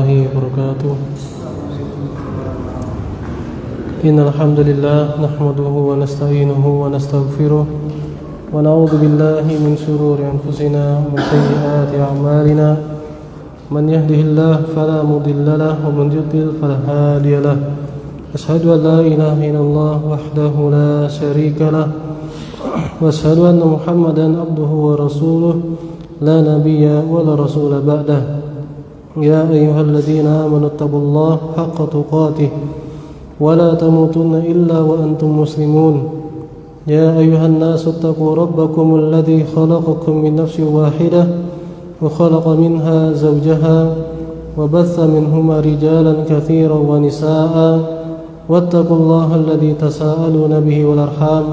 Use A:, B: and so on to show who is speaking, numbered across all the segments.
A: وبركاته. إن الحمد لله نحمده ونستعينه ونستغفره ونعوذ بالله من شرور أنفسنا ومن سيئات أعمالنا. من يهده الله فلا مضل له ومن يضلل فلا هادي له. أشهد أن لا إله إلا الله وحده لا شريك له وأشهد أن محمدا عبده ورسوله لا نبي ولا رسول بعده. يا أيها الذين آمنوا اتقوا الله حق تقاته ولا تموتن إلا وأنتم مسلمون. يا أيها الناس اتقوا ربكم الذي خلقكم من نفس واحدة وخلق منها زوجها وبث منهما رجالا كثيرا ونساء واتقوا الله الذي تساءلون به والأرحام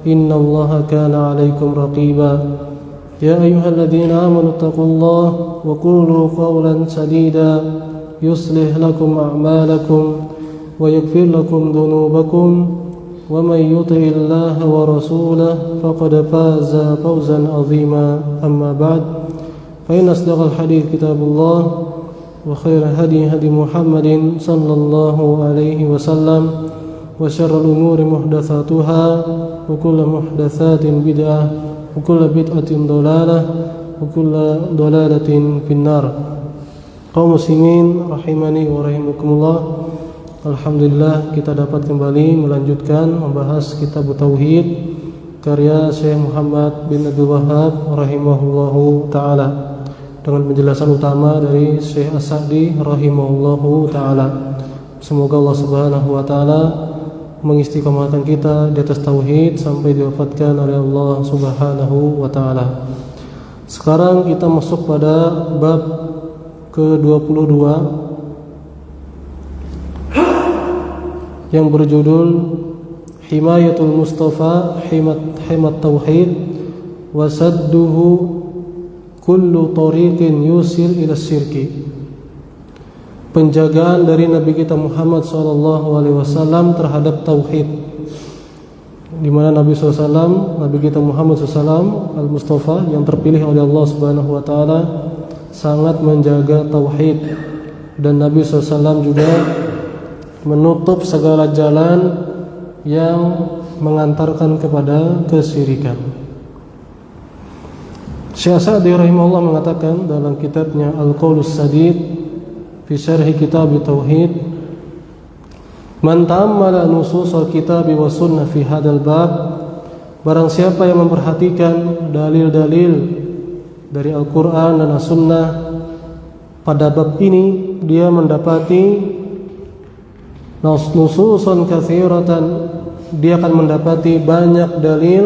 A: إن الله كان عليكم رقيبا. يا أيها الذين آمنوا اتقوا الله وقولوا قولا سديدا يصلح لكم أعمالكم ويغفر لكم ذنوبكم ومن يطع الله ورسوله فقد فاز فوزا عظيما. أما بعد فإن أصدق الحديث كتاب الله وخير الهدي هدي محمد صلى الله عليه وسلم وشر الأمور محدثاتها وكل محدثات بدعة وكل بدعة ضلالة وكل ضلالة في النار. Kaum muslimin rahimani wa rahimakumullah. Alhamdulillah kita dapat kembali melanjutkan membahas kitab Tauhid karya Syekh Muhammad bin Abdul Wahhab rahimahullahu taala dengan penjelasan utama dari Syekh As-Sa'di rahimahullahu taala. Semoga Allah Subhanahu wa taala mengistiqomahkan kita di atas tauhid sampai diwafatkan oleh Allah Subhanahu wa taala. Sekarang kita masuk pada bab ke-22 yang berjudul Himayatul Mustafa Himat Tauhid wa sadduhu kullu tariqin yusil ila syirki. Penjagaan dari Nabi kita Muhammad SAW terhadap tauhid, di mana Nabi SAW, Nabi kita Muhammad SAW Al-Mustafa yang terpilih oleh Allah Subhanahu Wa Taala sangat menjaga tauhid, dan Nabi SAW juga menutup segala jalan yang mengantarkan kepada kesyirikan. Syekh Sa'di rahimahullah mengatakan dalam kitabnya Al-Qaulus Sadid fi syarhi kitab Tauhid, man ta'ammala nusus al-kitab wa sunnah fi hadzal bab, barang siapa yang memperhatikan dalil-dalil dari Al-Qur'an dan As-Sunnah pada bab ini, dia mendapati nususan katsiratan, dia akan mendapati banyak dalil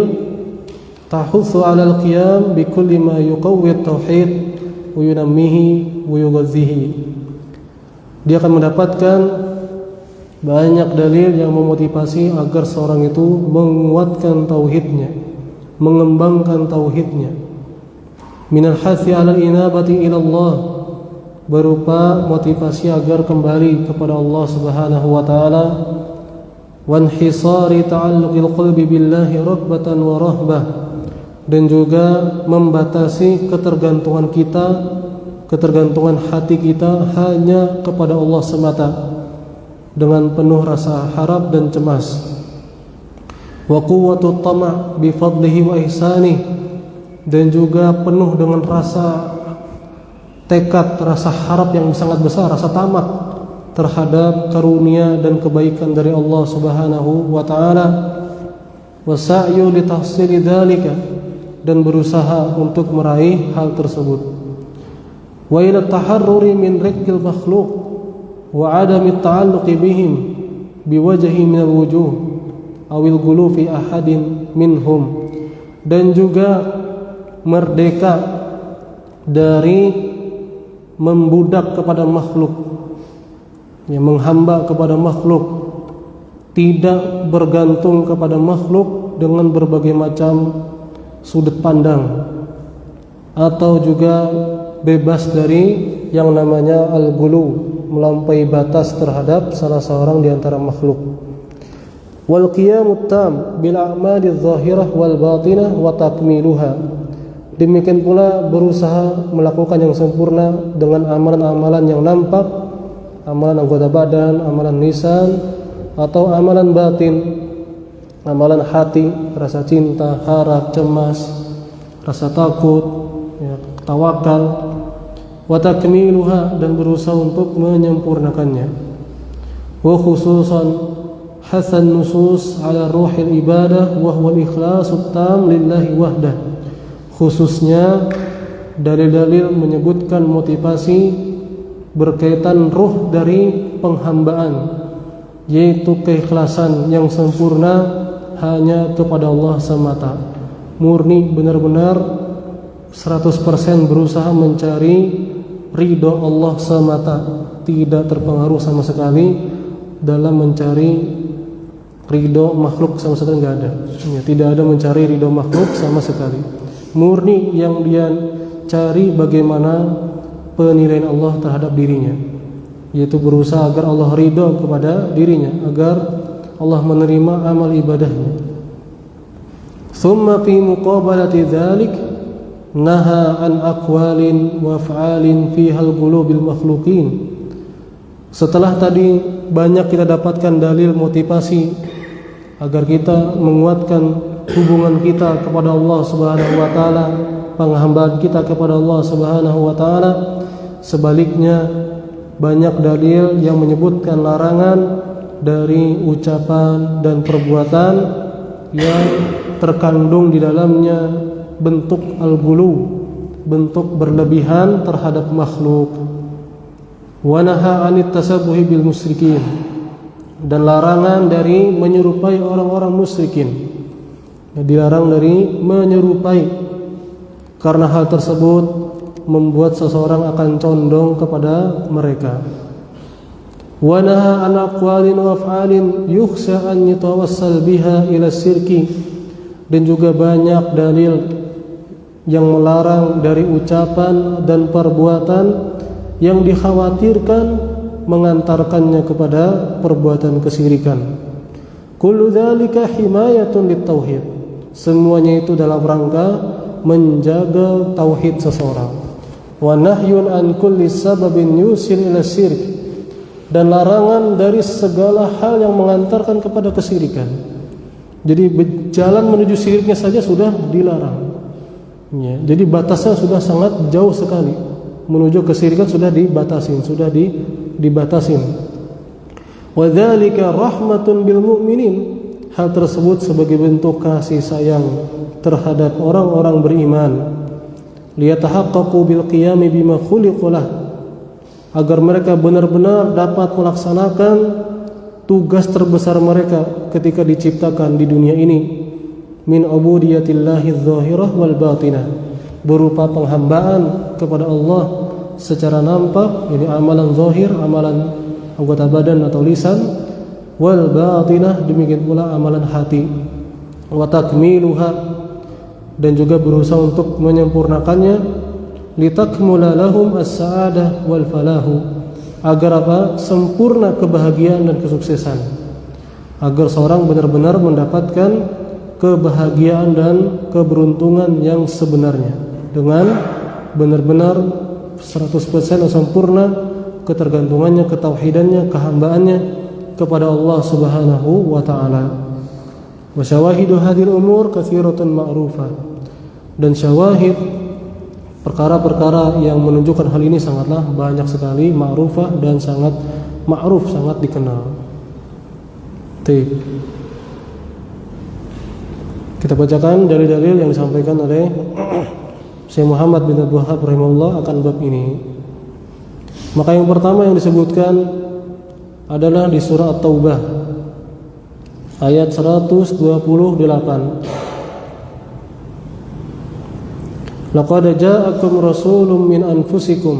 A: tahutsu 'alal qiyam bi kulli ma yuqawwi at-tauhid wa yunammihi wa yughazzihi. Dia akan mendapatkan banyak dalil yang memotivasi agar seorang itu menguatkan tauhidnya, mengembangkan tauhidnya. Minal hathi 'alal inabati ila Allah, berupa motivasi agar kembali kepada Allah Subhanahu wa taala, wan hisari ta'alluqil qalbi billahi raghbatan wa rahbah, dan juga membatasi ketergantungan kita, ketergantungan hati kita hanya kepada Allah semata dengan penuh rasa harap dan cemas. Wa quwwatut tama' bi fadlihi wa ihsanih, dan juga penuh dengan rasa tekad, rasa harap yang sangat besar, rasa tamak terhadap karunia dan kebaikan dari Allah Subhanahu wa taala. Wa sa'yu li tahsili dzalika, dan berusaha untuk meraih hal tersebut. Wa ila taharruri min riqqil makhluq wa 'adami at-ta'alluqi bihim biwajhi min al-wujuh awil ghulu fi ahadin minhum, dan juga merdeka dari membudak kepada makhluk, yang menghamba kepada makhluk, tidak bergantung kepada makhluk dengan berbagai macam sudut pandang, atau juga bebas dari yang namanya al-ghulu, melampaui batas terhadap salah seorang di antara makhluk. Wal qiyamut tam bil a'mali adh-dhahirah wal batinah wa takmiluha, Demikian pula berusaha melakukan yang sempurna dengan amalan-amalan yang nampak amalan anggota badan, amalan lisan, atau amalan batin, amalan hati, rasa cinta, harap, cemas, rasa takut, ya, tawakal, wa takmiluha, dan berusaha untuk menyempurnakannya. Wa khususan hasan nusus ala ruhil ibadah wa huwa al-ikhlasu tam lillahi wahdah. Khususnya dalil-dalil menyebutkan motivasi berkaitan ruh dari penghambaan, yaitu keikhlasan yang sempurna hanya kepada Allah semata. Murni benar-benar 100% berusaha mencari ridho Allah semata, tidak terpengaruh sama sekali dalam mencari ridho makhluk, sama sekali nggak ada. Ya, tidak ada mencari ridho makhluk sama sekali. Murni yang dia cari bagaimana penilaian Allah terhadap dirinya, yaitu berusaha agar Allah ridho kepada dirinya, agar Allah menerima amal ibadahnya. Thumma fi muqabalati dzalik naha an aqwalin wa af'alin fiha al-qulubil makhluqin. Setelah tadi banyak kita dapatkan dalil motivasi agar kita menguatkan hubungan kita kepada Allah Subhanahu wa taala, penghambaan kita kepada Allah Subhanahu wa taala. Sebaliknya banyak dalil yang menyebutkan larangan dari ucapan dan perbuatan yang terkandung di dalamnya bentuk al-ghulu, bentuk berlebihan terhadap makhluk. Wa naha 'anit tasabbuhi bil musyrikin, dan larangan dari menyerupai orang-orang musyrikin. Dilarang dari menyerupai, karena hal tersebut membuat seseorang akan condong kepada mereka. Wa naha an aqwalin wa af'alin yukhsha an yatawassal biha ila syirki, dan juga banyak dalil yang melarang dari ucapan dan perbuatan yang dikhawatirkan mengantarkannya kepada perbuatan kesyirikan. Kullu dzalika himayatun lit-tauhid. Semuanya itu dalam rangka menjaga tauhid seseorang. Wa nahyun an kulli sababin yusil ila syirk, dan larangan dari segala hal yang mengantarkan kepada kesyirikan. Jadi jalan menuju syiriknya saja sudah dilarang. Ya, jadi batasnya sudah sangat jauh sekali. Menuju kesyirikan sudah dibatasin, dibatasin. Wa dzalika rahmatun bil mu'minin. Hal tersebut sebagai bentuk kasih sayang terhadap orang-orang beriman. Liyatahaqqaqu bil qiyami bima khuliqu lah, agar mereka benar-benar dapat melaksanakan tugas terbesar mereka ketika diciptakan di dunia ini, min ubudiyatillahi adh-dhahirah wal batinah, berupa penghambaan kepada Allah secara nampak, ini amalan zahir, amalan anggota badan atau lisan, wal batinah, demikian pula amalan hati, wa takmiluha, dan juga berusaha untuk menyempurnakannya, litakmula lahum as-sa'adah wal falahu, agar apa? Sempurna kebahagiaan dan kesuksesan, agar seorang benar-benar mendapatkan kebahagiaan dan keberuntungan yang sebenarnya dengan benar-benar 100% sempurna ketergantungannya, ketauhidannya, kehambaannya kepada Allah Subhanahu wa taala. Wa syawahidu hadhil umur katsiratun ma'rufah, dan syawahid perkara-perkara yang menunjukkan hal ini sangatlah banyak sekali, ma'rufah, dan sangat ma'ruf, sangat dikenal. Kita bacakan dalil-dalil yang disampaikan oleh Syekh Muhammad bin Abdul Wahhab rahimahullah akan bab ini. Maka yang pertama yang disebutkan adalah di surah At-Taubah ayat 128. Laqad ja'akum rasulun min anfusikum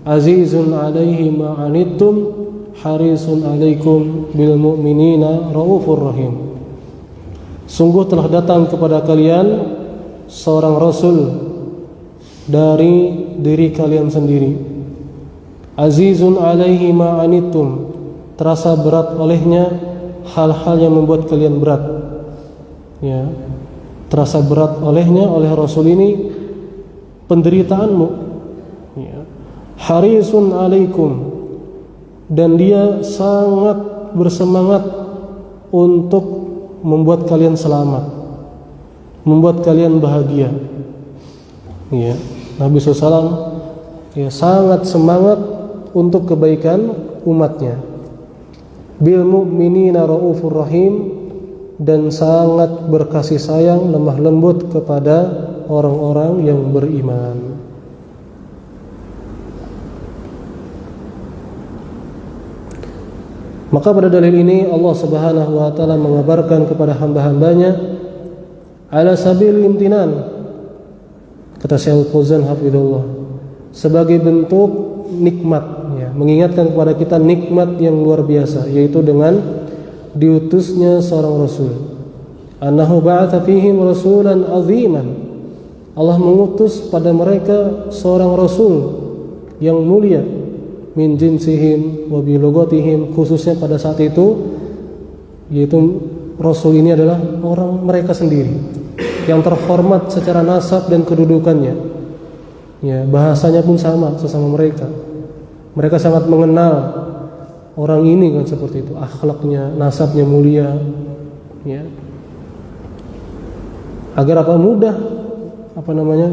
A: azizun 'alaihi ma 'anittum harisun 'alaikum bil mu'minina raufur rahim. Sungguh telah datang kepada kalian seorang rasul dari diri kalian sendiri. Azizun 'alaihi ma 'anittum, terasa berat olehnya hal-hal yang membuat kalian berat. Ya, terasa berat olehnya, oleh rasul ini penderitaanmu. Ya. Harisun 'alaikum, dan dia sangat bersemangat untuk membuat kalian selamat, membuat kalian bahagia. Ya, Nabi SAW ya sangat semangat untuk kebaikan umatnya. Bil mu'minina raufur rahim, dan sangat berkasih sayang, lemah lembut kepada orang-orang yang beriman. Maka pada dalil ini Allah Subhanahu wa taala mengabarkan kepada hamba-hambanya ala sabil imtinan, kata Syekh Fauzan hafizahullah, sebagai bentuk nikmat, ya, mengingatkan kepada kita nikmat yang luar biasa, yaitu dengan diutusnya seorang rasul. Annahu ba'atha fihim rasulan aziman, Allah mengutus pada mereka seorang rasul yang mulia, min jinsihim wa bi lugatihim, khususnya pada saat itu, yaitu rasul ini adalah orang mereka sendiri yang terhormat secara nasab dan kedudukannya. Ya, bahasanya pun sama sesama mereka. Mereka sangat mengenal orang ini kan seperti itu, akhlaknya, nasabnya mulia, ya. Agar apa, mudah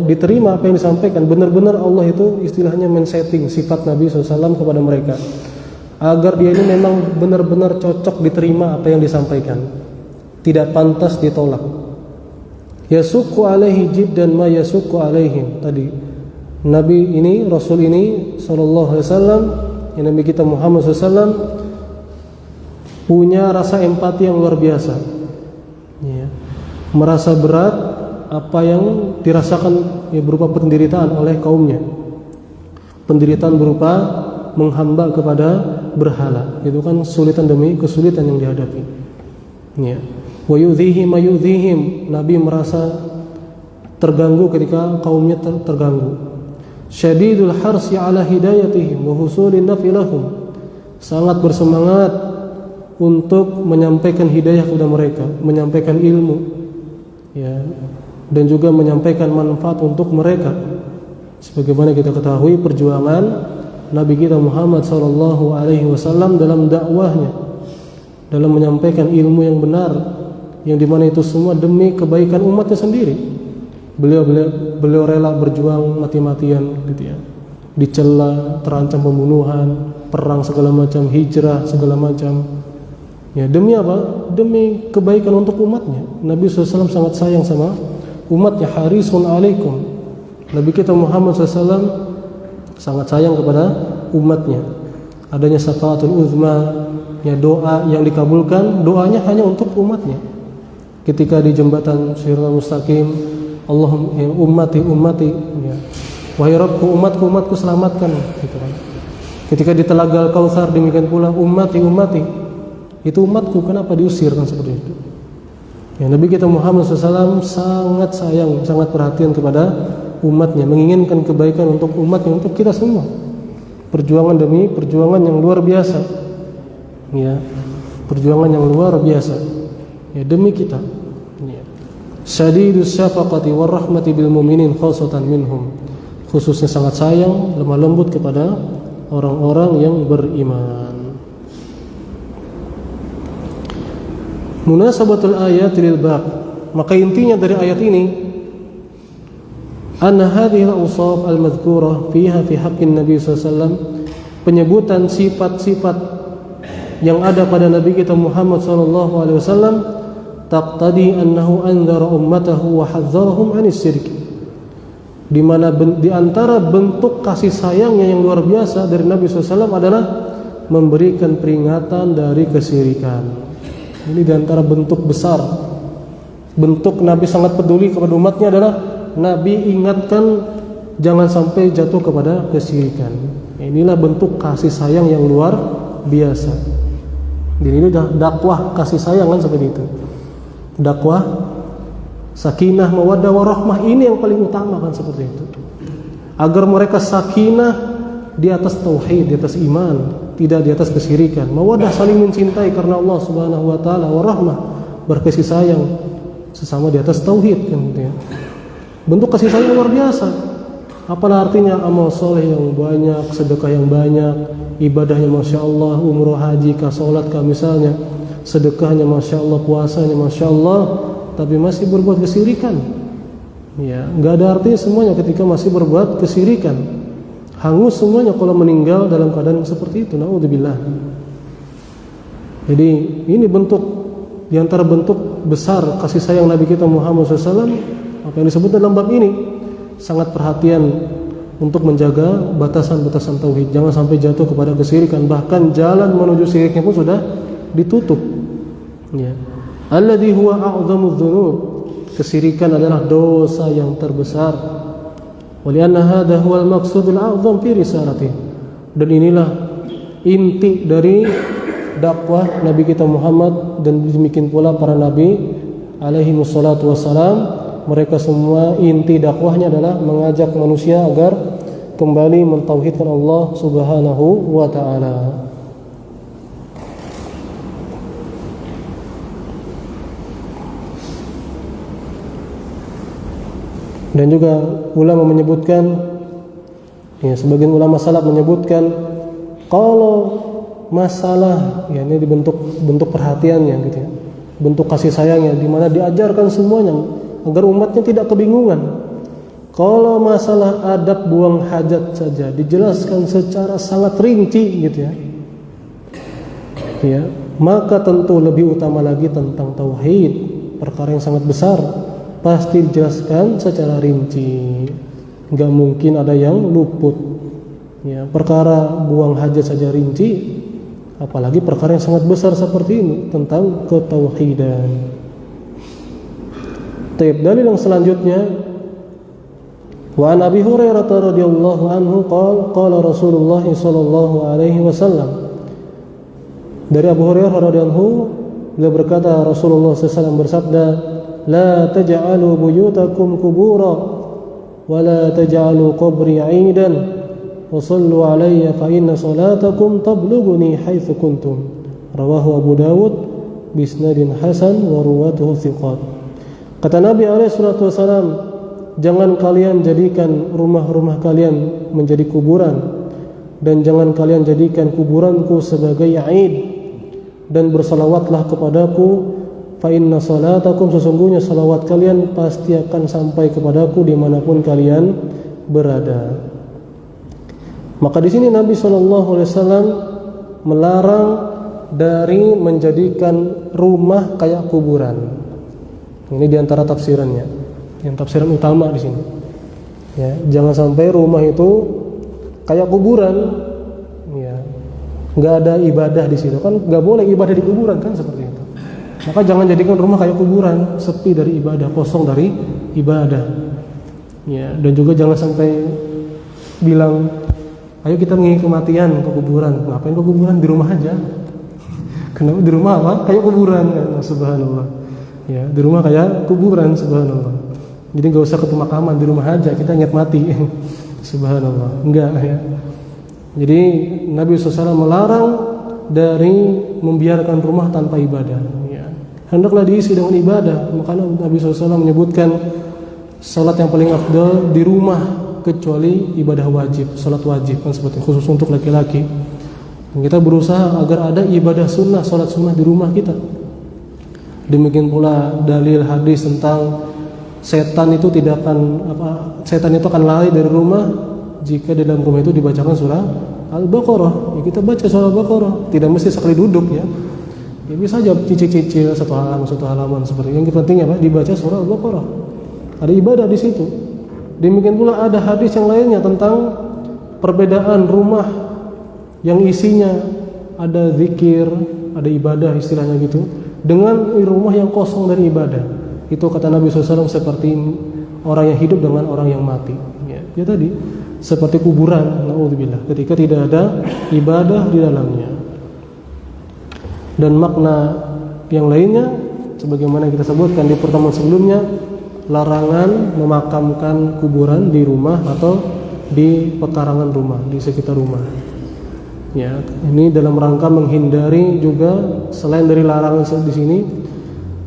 A: diterima apa yang disampaikan. Benar-benar Allah itu istilahnya men-setting sifat Nabi SAW kepada mereka, agar dia ini memang benar-benar cocok diterima apa yang disampaikan, tidak pantas ditolak. Yasukku alaihi jiddan ma yasukku alaihim. Tadi Nabi ini, Rasul ini sallallahu alaihi wasallam, yang Nabi kita Muhammad SAW punya rasa empati yang luar biasa, ya. Merasa berat apa yang dirasakan, ya, berupa penderitaan oleh kaumnya, penderitaan berupa menghamba kepada berhala. Itu kan kesulitan demi kesulitan yang dihadapi, ya. Wa yudhihim ma yudhihim, Nabi merasa terganggu ketika kaumnya terganggu. Syadidul harsi ala hidayatihim wa husulin nafi lahum, sangat bersemangat untuk menyampaikan hidayah kepada mereka, menyampaikan ilmu, ya, dan juga menyampaikan manfaat untuk mereka. Sebagaimana kita ketahui perjuangan Nabi kita Muhammad SAW dalam dakwahnya, dalam menyampaikan ilmu yang benar, yang dimana itu semua demi kebaikan umatnya sendiri. Beliau rela berjuang mati-matian, gitu ya, dicela, terancam pembunuhan, perang segala macam, hijrah segala macam, ya, demi apa? Demi kebaikan untuk umatnya. Nabi SAW sangat sayang sama umatnya. Harisun alaikum, Nabi kita Muhammad SAW sangat sayang kepada umatnya. Adanya syafaatul uzma, ya, doa yang dikabulkan, doanya hanya untuk umatnya. Ketika di jembatan Shiratal Mustaqim, Allahumma ummati, ya, wahai Rabbku, umatku selamatkan, gitu kan. Ketika di Telaga Kautsar demikian pula, ummati, itu umatku, kenapa diusir, kan seperti itu. Ya, Nabi kita Muhammad SAW sangat sayang, sangat perhatian kepada umatnya, menginginkan kebaikan untuk umatnya, untuk kita semua. Perjuangan demi perjuangan yang luar biasa, ya, perjuangan yang luar biasa, ya, demi kita. Syadidus syafaqati war rahmati bil mu'minin khassatan minhum, khususnya sangat sayang, lemah lembut kepada orang-orang yang beriman. Munasabatul ayat lil bab, maka intinya dari ayat ini, anna hadhihi al-awsaf al-madhkurah fiha fi haqqin Nabi sallallahu alaihi wasallam, penyebutan sifat-sifat yang ada pada Nabi kita Muhammad sallallahu alaihi wasallam, taqtadi annahu anzara ummatahu wa hadzarahum 'anis syirk, di mana di antara bentuk kasih sayangnya yang luar biasa dari Nabi SAW adalah memberikan peringatan dari kesyirikan. Ini di antara bentuk besar, bentuk Nabi sangat peduli kepada umatnya adalah Nabi ingatkan jangan sampai jatuh kepada kesyirikan. Inilah bentuk kasih sayang yang luar biasa. Dan ini dakwah kasih sayang kan seperti itu. Dakwah sakinah, mawaddah, warahmah, ini yang paling utama kan seperti itu. Agar mereka sakinah di atas tauhid, di atas iman, tidak di atas kesyirikan. Mawaddah, saling mencintai karena Allah Subhanahu wa taala, warahmah, berkasih sayang sesama di atas tauhid, kan gitu ya. Bentuk kasih sayang luar biasa. Apalah artinya amal soleh yang banyak, sedekah yang banyak, ibadahnya Masya Allah, umroh haji kah, sholat kah misalnya, sedekahnya Masya Allah, puasanya Masya Allah, tapi masih berbuat kesirikan. Ya, nggak ada artinya semuanya ketika masih berbuat kesirikan. Hangus semuanya kalau meninggal dalam keadaan seperti itu. Na'udzubillah. Jadi ini bentuk diantara bentuk besar kasih sayang Nabi kita Muhammad SAW, apa yang disebut dalam bab ini. Sangat perhatian untuk menjaga batasan-batasan tauhid, jangan sampai jatuh kepada kesirikan, bahkan jalan menuju syiriknya pun sudah ditutup. Ya. Alladzi huwa a'dhamudz dzunub. Kesirikan adalah dosa yang terbesar. Wa li'anna hadha huwal maqsudul a'dham fi risalatihi. Dan inilah inti dari dakwah Nabi kita Muhammad, dan demikian pula para nabi alaihi wassalatu wassalam. Mereka semua inti dakwahnya adalah mengajak manusia agar kembali mentauhidkan Allah Subhanahu wa ta'ala. Dan juga ulama menyebutkan, ya, sebagian ulama salaf menyebutkan kalau masalah, ya, ini bentuk perhatiannya gitu ya, bentuk kasih sayangnya, di mana diajarkan semuanya agar umatnya tidak kebingungan. Kalau masalah adab buang hajat saja dijelaskan secara sangat rinci gitu ya. Ya, maka tentu lebih utama lagi tentang tauhid, perkara yang sangat besar, pasti dijelaskan secara rinci. Enggak mungkin ada yang luput. Ya, perkara buang hajat saja rinci, apalagi perkara yang sangat besar seperti ini tentang ketauhidan. Taib, dalil yang selanjutnya, wa an Abi Hurairah radhiyallahu anhu qala Rasulullah sallallahu alaihi wasallam. Dari Abu Hurairah radhiyallahu anhu, beliau berkata, Rasulullah SAW bersabda, la taj'alu buyutakum qubura wa la taj'alu qabri 'idan wa sallu alayya fa inna salatakum tablughuni haitsu kuntum. Rawahu Abu Dawud bi isnadin hasan wa ruwatuhu thiqat. Kata Nabi SAW, jangan kalian jadikan rumah-rumah kalian menjadi kuburan, dan jangan kalian jadikan kuburanku sebagai aid, dan bersalawatlah kepadaku, fa inna salatakum, sesungguhnya salawat kalian pasti akan sampai kepadaku dimanapun kalian berada. Maka di sini Nabi SAW melarang dari menjadikan rumah kayak kuburan. Ini diantara tafsirannya, yang tafsiran utama di sini. Ya, jangan sampai rumah itu kayak kuburan. Ya, nggak ada ibadah di situ, kan nggak boleh ibadah di kuburan kan, seperti itu. Maka jangan jadikan rumah kayak kuburan, sepi dari ibadah, kosong dari ibadah. Ya, dan juga jangan sampai bilang, ayo kita mengingat kematian ke kuburan. Ngapain ke kuburan? Di rumah aja. Kenapa di rumah apa? Kayak kuburan kan? Subhanallah. Ya, di rumah kayak kuburan, subhanallah. Jadi nggak usah ke pemakaman, di rumah aja kita ingat mati. Subhanallah. Enggak ya. Jadi Nabi SAW melarang dari membiarkan rumah tanpa ibadah. Ya. Hendaklah diisi dengan ibadah. Makanya Nabi SAW menyebutkan salat yang paling afdal di rumah, kecuali ibadah wajib, salat wajib kan, seperti khusus untuk laki-laki. Dan kita berusaha agar ada ibadah sunnah, salat sunnah di rumah kita. Demikian pula dalil hadis tentang setan itu tidak akan setan itu akan lari dari rumah jika di dalam rumah itu dibacakan surah Al-Baqarah. Ya, kita baca surah Al-Baqarah, tidak mesti sekali duduk ya. Ya bisa aja cicil-cicil satu halaman seperti itu. Yang penting apa? Dibaca surah Al-Baqarah. Ada ibadah di situ. Demikian pula ada hadis yang lainnya tentang perbedaan rumah yang isinya ada zikir, ada ibadah istilahnya gitu, dengan rumah yang kosong dari ibadah. Itu kata Nabi SAW seperti orang yang hidup dengan orang yang mati. Ya tadi seperti kuburan, naudzubillah, ketika tidak ada ibadah di dalamnya. Dan makna yang lainnya, sebagaimana kita sebutkan di pertemuan sebelumnya, larangan memakamkan kuburan di rumah atau di pekarangan rumah, di sekitar rumah. Ya, ini dalam rangka menghindari juga, selain dari larangan di sini,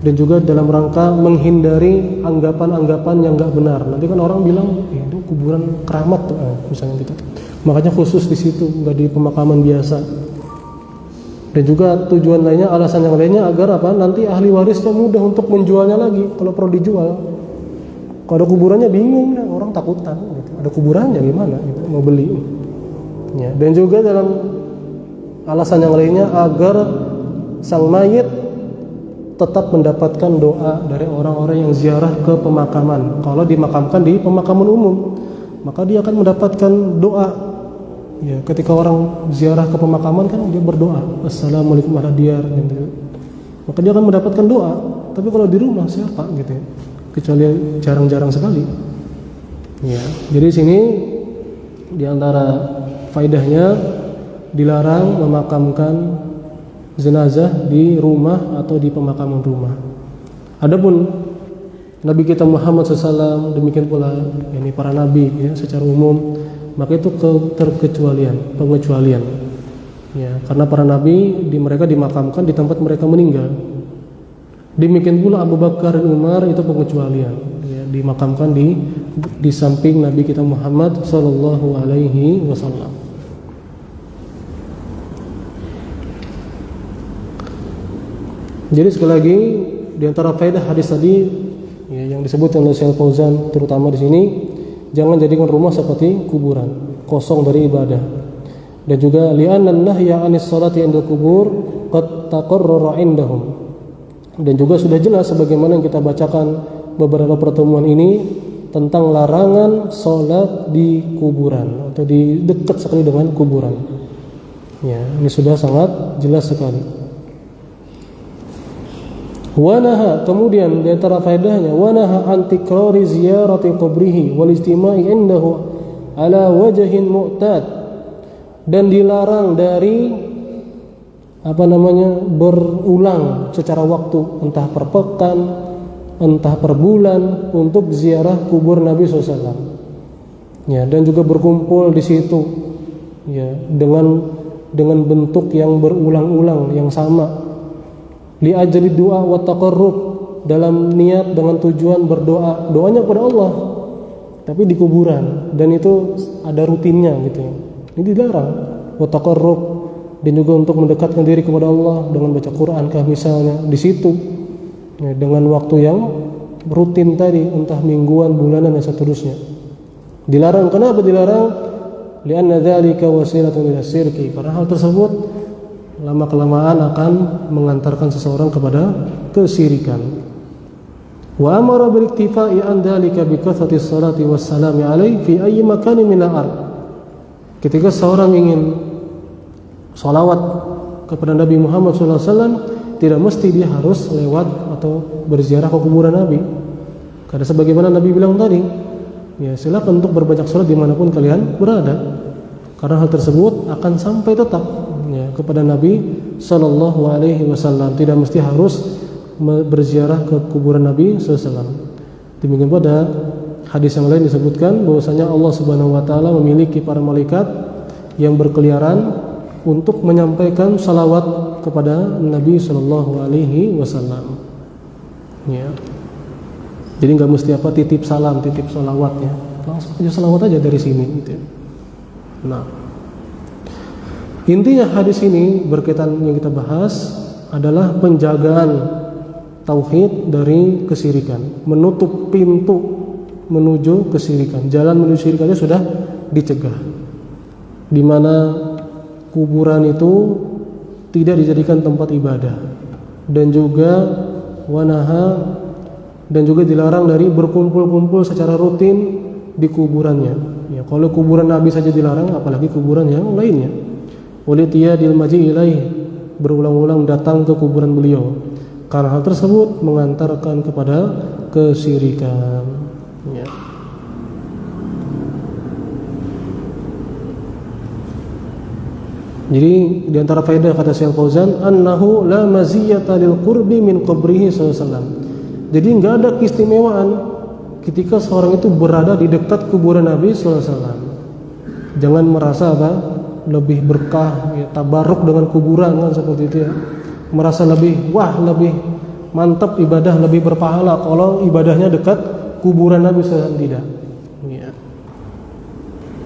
A: dan juga dalam rangka menghindari anggapan-anggapan yang nggak benar. Nanti kan orang bilang itu kuburan keramat tuh, misalnya gitu. Makanya khusus di situ, nggak di pemakaman biasa. Dan juga tujuan lainnya, alasan yang lainnya agar apa? Nanti ahli warisnya mudah untuk menjualnya lagi kalau perlu dijual. Kalau ada kuburannya bingung, ya, orang takutan. Gitu. Ada kuburannya gimana? Gitu, mau beli. Ya. Dan juga dalam alasan yang lainnya agar sang mayit tetap mendapatkan doa dari orang-orang yang ziarah ke pemakaman. Kalau dimakamkan di pemakaman umum, maka dia akan mendapatkan doa. Ya, ketika orang ziarah ke pemakaman kan dia berdoa, Assalamualaikum warahmatullahi wabarakatuh. Gitu. Maka dia akan mendapatkan doa. Tapi kalau di rumah siapa gitu ya? Kecuali jarang-jarang sekali. Ya, jadi sini di antara faedahnya dilarang memakamkan jenazah di rumah atau di pemakaman rumah. Adapun Nabi kita Muhammad SAW, demikian pula ini para nabi ya, secara umum, maka itu pengecualian. Ya, karena para nabi mereka dimakamkan di tempat mereka meninggal. Demikian pula Abu Bakar dan Umar itu pengecualian. Ya, dimakamkan di samping Nabi kita Muhammad SAW. Jadi sekali lagi di antara faedah hadis tadi ya, yang disebutkan oleh Syekh Fauzan terutama di sini, jangan jadikan rumah seperti kuburan, kosong dari ibadah. Dan juga li'anna an-nahya 'anis salati 'indal qubur qad taqarrara 'indahum. Dan juga sudah jelas sebagaimana yang kita bacakan beberapa pertemuan ini tentang larangan salat di kuburan atau di dekat sekali dengan kuburan. Ya, ini sudah sangat jelas sekali. Wanaha, kemudian di antara faedahnya, wanaha an tikrari ziyarati qabrihi wal istima'i indahu ala wajhin mu'tad, dan dilarang dari berulang secara waktu, entah per pekan, entah per bulan, untuk ziarah kubur Nabi SAW. Ya, dan juga berkumpul di situ, ya, dengan bentuk yang berulang-ulang yang sama. Li ajli doa wa taqarrub, dalam niat dengan tujuan berdoa, doanya kepada Allah tapi di kuburan, dan itu ada rutinnya gitu ya. Ini dilarang. Wa taqarrub, dan juga untuk mendekatkan diri kepada Allah dengan baca Quran kah misalnya di situ ya, dengan waktu yang rutin tadi, entah mingguan, bulanan dan seterusnya. Dilarang. Kenapa dilarang? Li'anna dzalika wasilatun ila syirki, karena hal tersebut lama-kelamaan akan mengantarkan seseorang kepada kesyirikan. Wa amara bil iktifa'i an dzalika bi kathrati sholati wassalami alaihi fi ayyi makanin min al-ard. Ketika seorang ingin sholawat kepada Nabi Muhammad SAW, tidak mesti dia harus lewat atau berziarah ke kuburan Nabi. Karena sebagaimana Nabi bilang tadi, ya silakan untuk berbanyak sholat dimanapun kalian berada, karena hal tersebut akan sampai tetap ya, kepada Nabi Sallallahu Alaihi Wasallam. Tidak mesti harus berziarah ke kuburan Nabi SAW. Demikian pada hadis yang lain disebutkan bahwasanya Allah Subhanahu Wa Taala memiliki para malaikat yang berkeliaran untuk menyampaikan salawat kepada Nabi Sallallahu Alaihi Wasallam. Ya. Jadi nggak mesti titip salam, titip salawat ya. Langsung aja salawat aja dari sini gitu. Nah, intinya hadis ini berkaitan yang kita bahas adalah penjagaan tauhid dari kesyirikan, menutup pintu menuju kesyirikan. Jalan menuju kesyirikannya sudah dicegah, di mana kuburan itu tidak dijadikan tempat ibadah, dan juga wanaha, dan juga dilarang dari berkumpul-kumpul secara rutin di kuburannya. Ya, kalau kuburan Nabi saja dilarang, apalagi kuburan yang lainnya. Waliyadil maji ilaih, berulang-ulang datang ke kuburan beliau, karena hal tersebut mengantarkan kepada kesyirikan. Ya. Jadi di antara faedah kata Syekh Fauzan, annahu la maziyata lil qurbi min qabrihi sallallahu alaihi wasallam. Jadi enggak ada keistimewaan ketika seorang itu berada di dekat kuburan Nabi sallallahu alaihi wasallam. Jangan merasa lebih berkah ya, tabaruk dengan kuburan kan seperti itu ya. Merasa lebih mantap ibadah lebih berpahala kalau ibadahnya dekat kuburan Nabi SAW, tidak. Ya.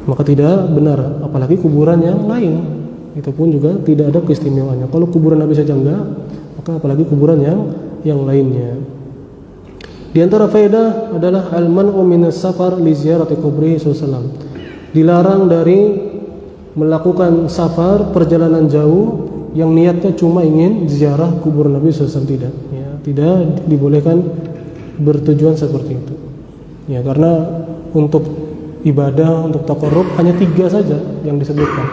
A: Maka tidak benar, apalagi kuburan yang lain. Itu pun juga tidak ada keistimewaannya. Kalau kuburan Nabi saja enggak, maka apalagi kuburan yang lainnya. Di antara faedah adalah al-man'u minas safar li ziyarati kubrihi sallallahu. Dilarang dari melakukan safar, perjalanan jauh yang niatnya cuma ingin ziarah kubur Nabi SAW, tidak. Ya, tidak dibolehkan bertujuan seperti itu. Ya, karena untuk ibadah, untuk taqarrub hanya 3 saja yang disebutkan.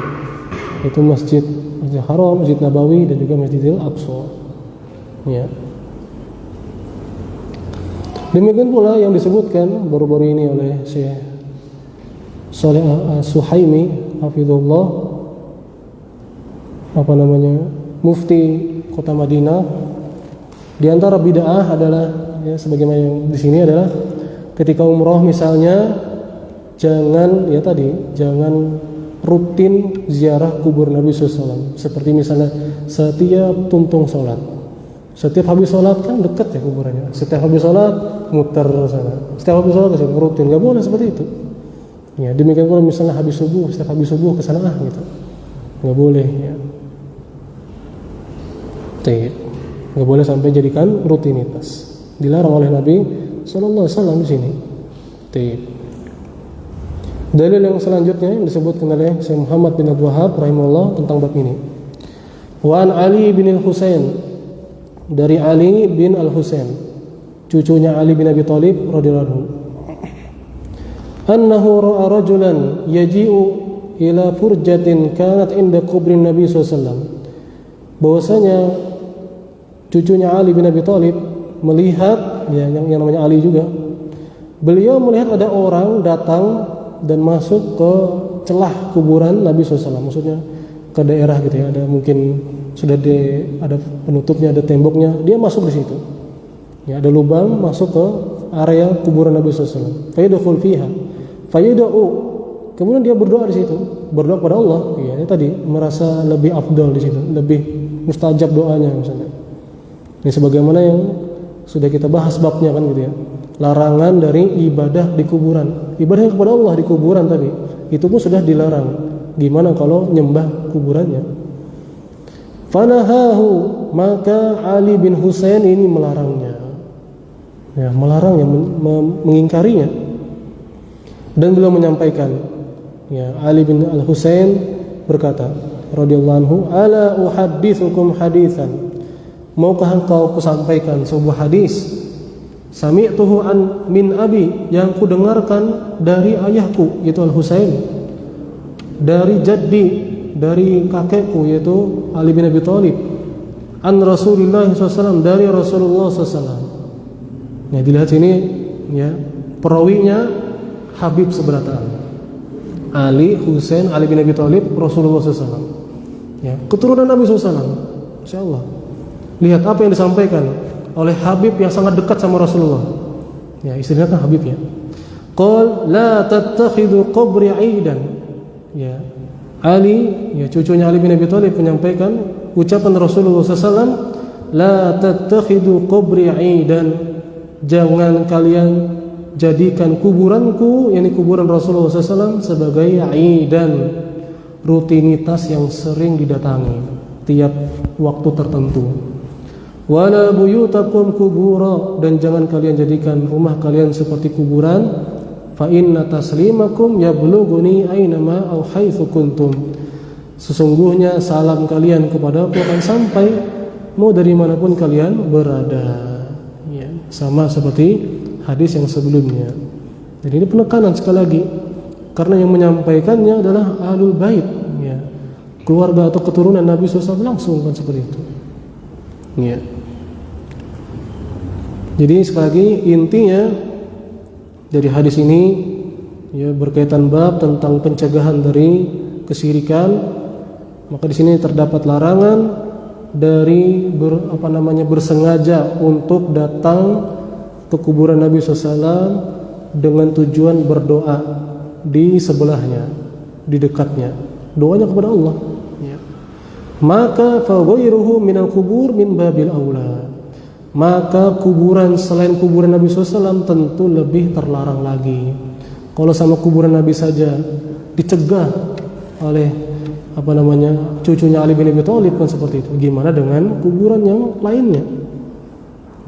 A: Itu Masjidil Haram, Masjid Nabawi, dan juga Masjidil Aqsa. Ya. Demikian pula yang disebutkan baru-baru ini oleh Syekh Shalih Suhaimi hafizullah, mufti kota Madinah. Di antara bid'ah adalah, ya, sebagaimana yang di sini adalah ketika umroh misalnya jangan rutin ziarah kubur Nabi SAW. Seperti misalnya setiap tuntung sholat, setiap habis sholat kan dekat ya kuburannya, setiap habis sholat muter sana, setiap habis sholat ke sini, rutin, nggak boleh seperti itu. Ya, demikian pula misalnya habis subuh, setiap habis subuh ke sana gitu, nggak boleh. Ya. Nggak boleh sampai jadikan rutinitas. Dilarang oleh Nabi Sallallahu Alaihi Wasallam di sini. Dalil yang selanjutnya yang disebutkan oleh Syekh Muhammad bin Abdul Wahhab rahimahullah tentang bab ini. Wa an Ali bin Al-Husain, dari Ali bin Al-Husain, cucunya Ali bin Abi Thalib radhiyallahu anhu, annahu ra'a rajulan yaji'u ila furjatin kanat inda kubrin Nabi sallallahu alaihi wasallam. Bahwasanya cucunya Ali bin Abi Thalib melihat, ya, yang namanya Ali juga, beliau melihat ada orang datang dan masuk ke celah kuburan Nabi SAW, maksudnya ke daerah gitu ya, ada mungkin sudah ada penutupnya, ada temboknya, dia masuk di situ, ya, ada lubang masuk ke area kuburan Nabi SAW. Fayadkhul fiha fayad'u, kemudian dia berdoa di situ, berdoa kepada Allah. Ya, ini tadi merasa lebih afdal di situ, lebih mustajab doanya misalnya. Ini sebagaimana yang sudah kita bahas babnya kan gitu ya. Larangan dari ibadah di kuburan. Ibadah kepada Allah di kuburan tadi, itu pun sudah dilarang. Gimana kalau nyembah kuburannya? Fanahahu, maka Ali bin Husain ini melarangnya. Ya, melarangnya, mengingkarinya. Dan beliau menyampaikan, ya, Ali bin Al-Husain berkata radhiyallahu anhu, ala uhadditsukum haditsan, maukah engkau kusampaikan sebuah hadis, sami'tuhu an min abi, yang kudengarkan dari ayahku yaitu Al-Husain, dari jaddi, dari kakekku yaitu Ali bin Abi Thalib, an Rasulullah SAW, dari Rasulullah SAW. Ya, dilihat sini ya, perawinya Habib seberataan, Ali, Husain, Ali bin Abi Thalib, Rasulullah SAW. Ya, keturunan Nabi SAW. Insyaallah. Lihat apa yang disampaikan oleh Habib yang sangat dekat sama Rasulullah. Ya, istilahnya kan Habib ya. Qal la tattakhidhu qabri 'aidan. Ya. Ali, ya, cucunya Ali bin Abi Thalib menyampaikan ucapan Rasulullah SAW, la tattakhidhu qabri 'aidan. Jangan kalian jadikan kuburanku, yakni kuburan Rasulullah SAW, sebagai 'aidan, rutinitas yang sering didatangi tiap waktu tertentu. Wala buyutakum kubura, dan jangan kalian jadikan rumah kalian seperti kuburan. Fa inna taslimakum yablughuni ainama aw haitsu kuntum. Sesungguhnya salam kalian kepadaku akan sampai mau dari manapun kalian berada. Ya, sama seperti hadis yang sebelumnya. Jadi ini penekanan sekali lagi, karena yang menyampaikannya adalah ahlul bait, ya, keluarga atau keturunan Nabi SAW langsung, kan seperti itu. Ya. Jadi sekali lagi intinya dari hadis ini, ya, berkaitan bab tentang pencegahan dari kesyirikan. Maka di sini terdapat larangan dari bersengaja untuk datang ke kuburan Nabi SAW dengan tujuan berdoa di sebelahnya, di dekatnya, doanya kepada Allah. Ya. Maka fa ghairuhu minal kubur min babil aula. maka kuburan selain kuburan Nabi SAW tentu lebih terlarang lagi. Kalau sama kuburan Nabi saja dicegah oleh cucunya Ali bin Abi Thalib kan seperti itu, gimana dengan kuburan yang lainnya?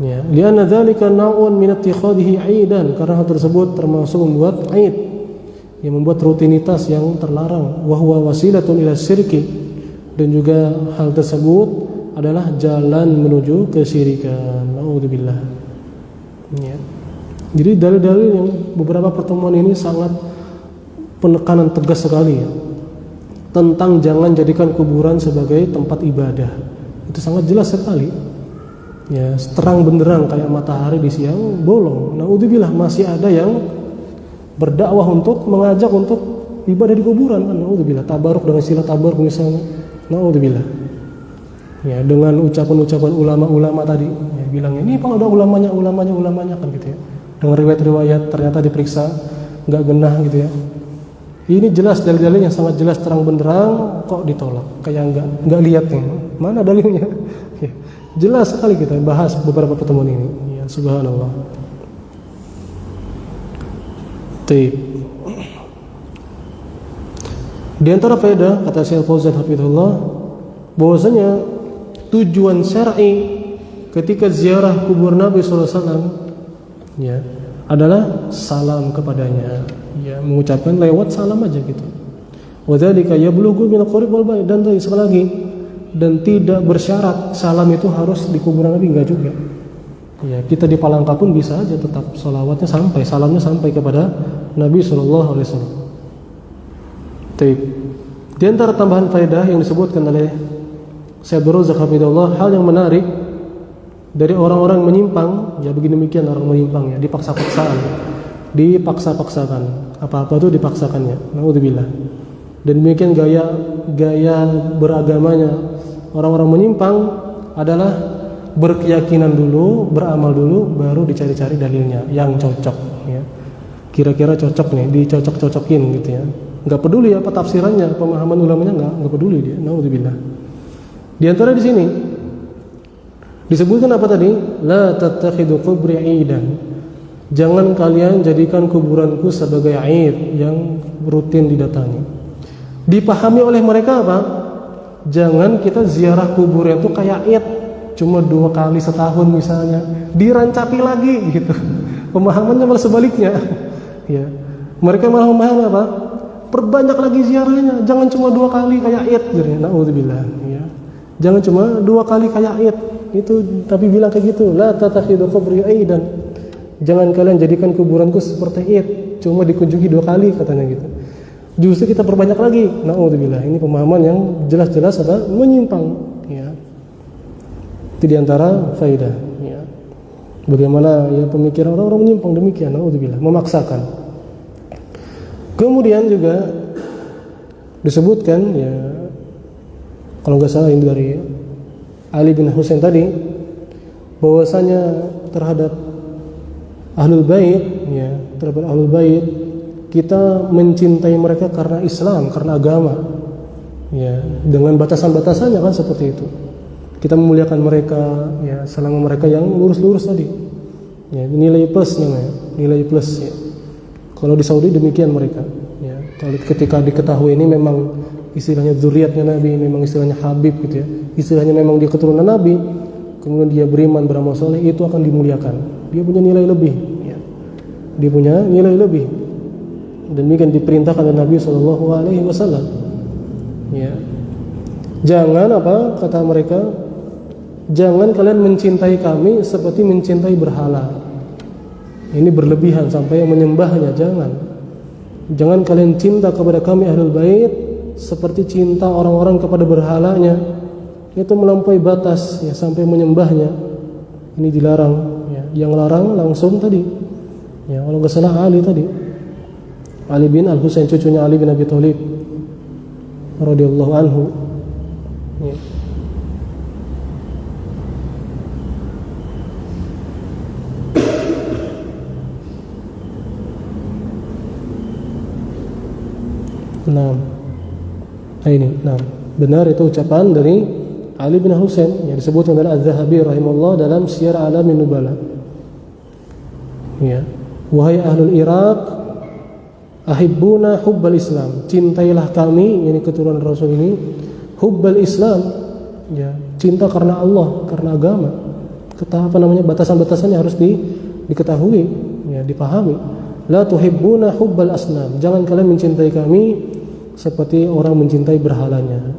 A: Ya, lianna dzalika naw'un min ittikhadhihi 'aidan, karena hal tersebut termasuk membuat 'aid, yang membuat rutinitas yang terlarang, wa huwa wasilatun ila syirki, dan juga hal tersebut adalah jalan menuju kesyirikan. Nauzubillah. Ya. Jadi dalil-dalil yang beberapa pertemuan ini sangat penekanan tegas sekali ya, tentang jangan jadikan kuburan sebagai tempat ibadah. Itu sangat jelas sekali. Ya, terang benderang kayak matahari di siang bolong. Nauzubillah, masih ada yang berdakwah untuk mengajak untuk ibadah di kuburan kan. Nauzubillah, tabaruk dengan istilah tabaruk misalnya. Nauzubillah. Ya, dengan ucapan-ucapan ulama-ulama tadi, ya, bilangnya ini kalau ada ulamanya kan gitu ya. Dengan riwayat-riwayat ternyata diperiksa nggak genah gitu ya. Ini jelas dalil-dalil yang sangat jelas terang benderang kok ditolak. Kayak nggak lihat nih. Mana dalilnya? Ya, jelas sekali kita bahas beberapa pertemuan ini. Ya, subhanallah. Taib. Di antara faedah kata Syekh Fauzan hafizahullah bahwasanya tujuan syar'i ketika ziarah kubur Nabi sallallahu alaihi wasallam ya adalah salam kepadanya, ya mengucapkan lewat salam aja gitu. Wa dzalika yablughu min qarib wal ba'id, dan sekali lagi, dan tidak bersyarat salam itu harus di kuburan Nabi, enggak juga. Ya, kita di Palangka pun bisa aja tetap salawatnya sampai, salamnya sampai kepada Nabi sallallahu alaihi wasallam. Baik. Di antara tambahan faedah yang disebutkan oleh Syekh Abdul Razak hafizahullah, hal yang menarik dari orang-orang menyimpang, ya begini demikian orang menyimpang ya, dipaksa-paksakan, apa-apa itu dipaksakannya. Naudzubillah. Dan demikian gaya beragamanya orang-orang menyimpang adalah berkeyakinan dulu, beramal dulu, baru dicari-cari dalilnya yang cocok ya. Kira-kira cocok nih, dicocok-cocokin gitu ya. Enggak peduli apa tafsirannya, pemahaman ulamanya enggak peduli dia. Naudzubillah. Di antara di sini disebutkan apa tadi? La tattakhidu qubri 'aidan. Jangan kalian jadikan kuburanku sebagai 'aid yang rutin didatangi. Dipahami oleh mereka apa? Jangan kita ziarah kuburan itu kayak 'aid, cuma 2 kali setahun misalnya, dirancapi lagi gitu. Pemahamannya malah sebaliknya. Ya. Mereka malah memahami apa? Perbanyak lagi ziarahnya, jangan cuma 2 kali kayak 'aid gitu. Nauzubillah ya. Jangan cuma 2 kali kayak 'aid. Itu tapi bilang kayak gitu, la tatakhidu qabri aidan. Jangan kalian jadikan kuburanku seperti id, cuma dikunjungi 2 kali katanya gitu. Justru kita perbanyak lagi. Nauzubillah, ini pemahaman yang jelas-jelas apa? Menyimpang ya. Itu di antara faedah ya. Bagaimana ya pemikiran orang-orang menyimpang demikian, nauzubillah, memaksakan. Kemudian juga disebutkan ya, kalau nggak salah ini dari Ali bin Husain tadi, bahwasanya terhadap Ahlul Bait ya, terhadap Ahlul Bait kita mencintai mereka karena Islam, karena agama. Ya, dengan batasan-batasannya kan seperti itu. Kita memuliakan mereka ya selama mereka yang lurus-lurus tadi. Ya, nilai plus namanya, nilai plus ya. Kalau di Saudi demikian mereka ya. Kalau ketika diketahui ini memang istilahnya zuriatnya Nabi, memang istilahnya Habib gitu ya, istilahnya memang dia keturunan Nabi, kemudian dia beriman, beramal soleh, itu akan dimuliakan. Dia punya nilai lebih ya. Dia punya nilai lebih. Demikian diperintahkan oleh Nabi SAW ya. Jangan apa kata mereka, jangan kalian mencintai kami seperti mencintai berhala. Ini berlebihan sampai menyembahnya. Jangan kalian cinta kepada kami Ahlul Bait seperti cinta orang-orang kepada berhalanya. Itu melampaui batas ya, sampai menyembahnya. Ini dilarang ya. Yang larang langsung tadi ya, kalau nggak salah Ali tadi, Ali bin Al-Husain, cucunya Ali bin Abi Thalib radhiyallahu anhu ya. Nah ini, benar itu ucapan dari Ali bin Husain yang disebut oleh Az-Zahabi rahimahullah dalam Syiar A'lamin Nubala. Ya. Wahai ahlul Iraq, ahibbuna hubbal Islam, cintailah kami, ini keturunan Rasul ini, hubbal Islam, ya, cinta karena Allah, karena agama. Apa namanya, batasan-batasannya harus diketahui, ya, dipahami. La tuhibbuna hubbal asnam, jangan kalian mencintai kami seperti orang mencintai berhalanya.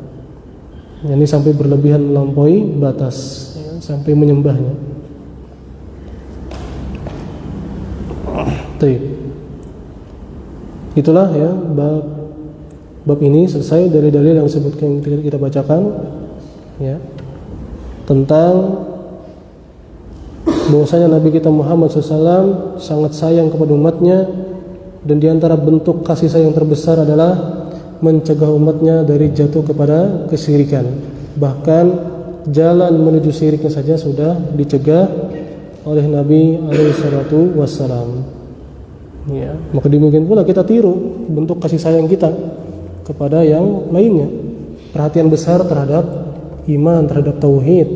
A: Ini sampai berlebihan melampaui batas, ya, sampai menyembahnya. Itulah ya bab ini selesai dari dalil yang disebutkan kita bacakan, ya, tentang bahwasanya Nabi kita Muhammad SAW sangat sayang kepada umatnya, dan diantara bentuk kasih sayang terbesar adalah mencegah umatnya dari jatuh kepada kesyirikan. Bahkan jalan menuju syiriknya saja sudah dicegah oleh Nabi SAW. Ya, maka demikian pula kita tiru bentuk kasih sayang kita kepada yang lainnya. Perhatian besar terhadap iman, terhadap tauhid.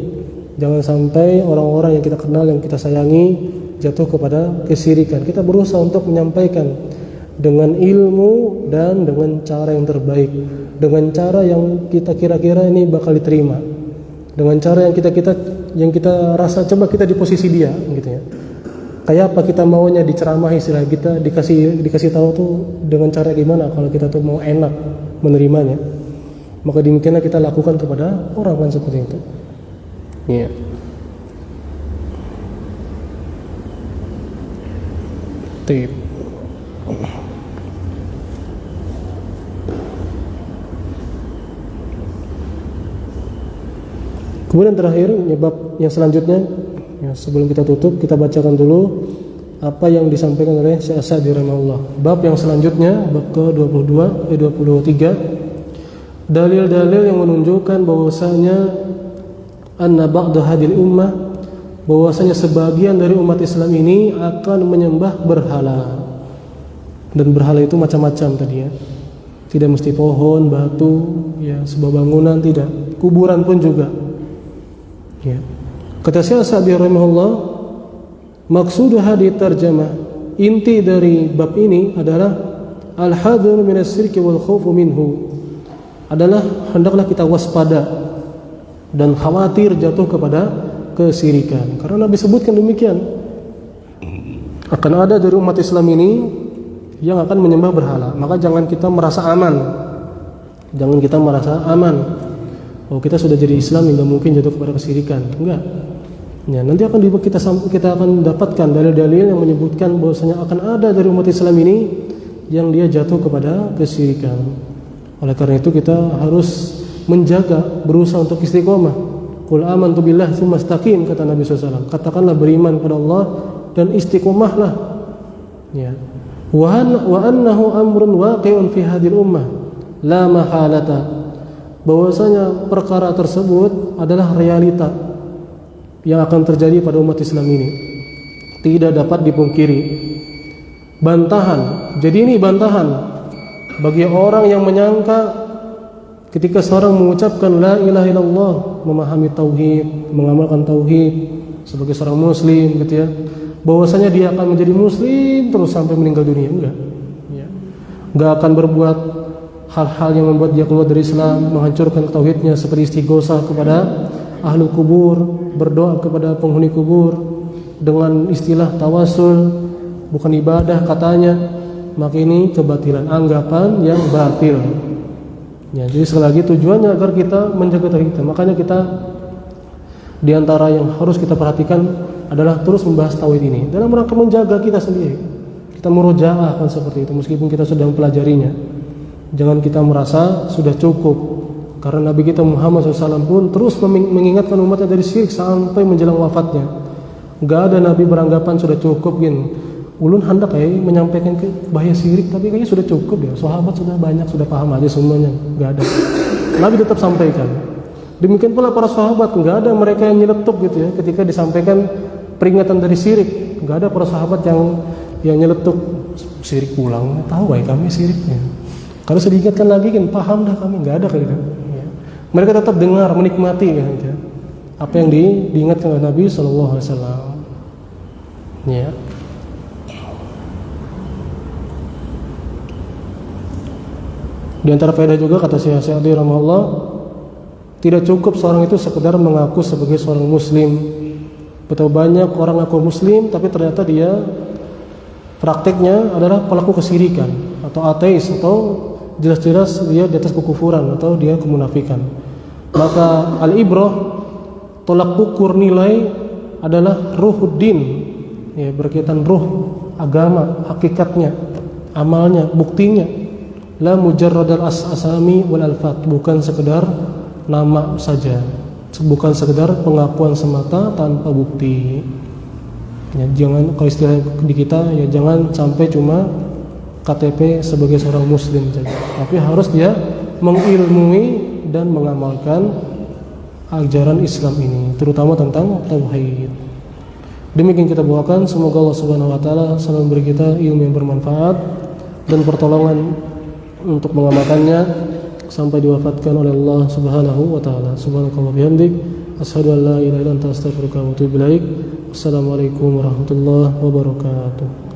A: Jangan sampai orang-orang yang kita kenal, yang kita sayangi jatuh kepada kesyirikan. Kita berusaha untuk menyampaikan dengan ilmu dan dengan cara yang terbaik, dengan cara yang kita kira-kira ini bakal diterima, dengan cara yang kita rasa coba kita di posisi dia, gitu ya. Kayak apa kita maunya diceramahi, istilah kita dikasih tahu tuh dengan cara gimana kalau kita tuh mau enak menerimanya. Maka demikianlah kita lakukan kepada orang kan seperti itu. Iya. Tip. Kemudian terakhir bab yang selanjutnya, ya, sebelum kita tutup, kita bacakan dulu apa yang disampaikan oleh Syekh As-Sa'di rahimahullah. Bab yang selanjutnya, bab ke-23, 23, dalil-dalil yang menunjukkan bahwasanya anna ba'da hadil ummah, bahwasanya sebagian dari umat Islam ini akan menyembah berhala. Dan berhala itu macam-macam tadi, ya. Tidak mesti pohon, batu, ya, sebuah bangunan, tidak. Kuburan pun juga. Ya. Kata Syekh As-Sa'di rahimahullah, maksud hadis tarjamah, inti dari bab ini adalah al-hadr min asy-syirki wal khaufu minhu, adalah hendaklah kita waspada dan khawatir jatuh kepada kesyirikan. Karena Nabi sebutkan demikian, akan ada dari umat Islam ini yang akan menyembah berhala. Maka jangan kita merasa aman. Jangan kita merasa aman. Oh, kita sudah jadi Islam, tidak mungkin jatuh kepada kesyirikan. Enggak. Ya, nanti kita akan dapatkan dalil-dalil yang menyebutkan bahwasanya akan ada dari umat Islam ini yang dia jatuh kepada kesyirikan. Oleh karena itu kita harus menjaga, berusaha untuk istiqomah. Qul amantu billahi tsumma istaqim, kata Nabi SAW. Katakanlah beriman kepada Allah dan istiqomahlah. Ya. Wa annahu amrun waqi'un fi hadhihi ummah la mahalata. Bahwasanya perkara tersebut adalah realita yang akan terjadi pada umat Islam ini, tidak dapat dipungkiri. Bantahan, jadi ini bantahan bagi orang yang menyangka ketika seorang mengucapkan la ilaha illallah, memahami tauhid, mengamalkan tauhid sebagai seorang muslim, gitu ya, bahwasanya dia akan menjadi muslim terus sampai meninggal dunia. Enggak, ya. Enggak akan berbuat hal-hal yang membuat dia keluar dari Islam, menghancurkan tauhidnya, seperti istighosa kepada ahlu kubur, berdoa kepada penghuni kubur dengan istilah tawasul, bukan ibadah katanya. Maka ini kebatilan, anggapan yang batil. Ya, jadi sekali lagi tujuannya agar kita menjaga tauhid kita. Makanya kita di antara yang harus kita perhatikan adalah terus membahas tauhid ini dalam rangka menjaga kita sendiri. Kita murojaah kan seperti itu, meskipun kita sudah mempelajarinya. Jangan kita merasa sudah cukup, karena Nabi kita Muhammad SAW pun terus mengingatkan umatnya dari syirik sampai menjelang wafatnya. Gak ada Nabi beranggapan sudah cukup, gin. Ulun hendak menyampaikan ke bahaya syirik, tapi kayaknya sudah cukup ya. Sahabat sudah banyak, sudah paham aja semuanya. Gak ada. Nabi tetap sampaikan. Demikian pula para sahabat, gak ada mereka yang nyeletuk gitu ya ketika disampaikan peringatan dari syirik. Gak ada para sahabat yang nyeletuk syirik pulang. Tahu kami syiriknya. Kalau sudah diingatkan lagi kan paham dah kami, nggak ada kayak gitu. Ya. Mereka tetap dengar, menikmati gitu, apa yang diingatkan oleh Nabi sallallahu alaihi wasallam. Ya. Di antara faedah juga kata Syekh Sa'di rahimahullah, tidak cukup seorang itu sekedar mengaku sebagai seorang muslim. Betapa banyak orang ngaku muslim tapi ternyata dia prakteknya adalah pelaku kesyirikan atau ateis, atau jelas-jelas dia di atas kekufuran atau dia kemunafikan. Maka al-ibrah, tolak ukur nilai adalah ruhuddin, ya, berkaitan ruh agama, hakikatnya, amalnya, buktinya. La mujarradal asami wal alfat, bukan sekedar nama saja, bukan sekedar pengakuan semata tanpa bukti. Ya, jangan, kalau istilah di kita ya, jangan sampai cuma KTP sebagai seorang muslim saja, tapi harus dia mengilmui dan mengamalkan ajaran Islam ini, terutama tentang tauhid. Demikian kita bawakan, semoga Allah Subhanahu wa taala selalu memberi kita ilmu yang bermanfaat dan pertolongan untuk mengamalkannya sampai diwafatkan oleh Allah Subhanahu wa taala. Subhanakallah bihamdik, asyhadu an la ilaha illa anta, astaghfiruka wa atubu ilaik. Assalamualaikum warahmatullahi wabarakatuh.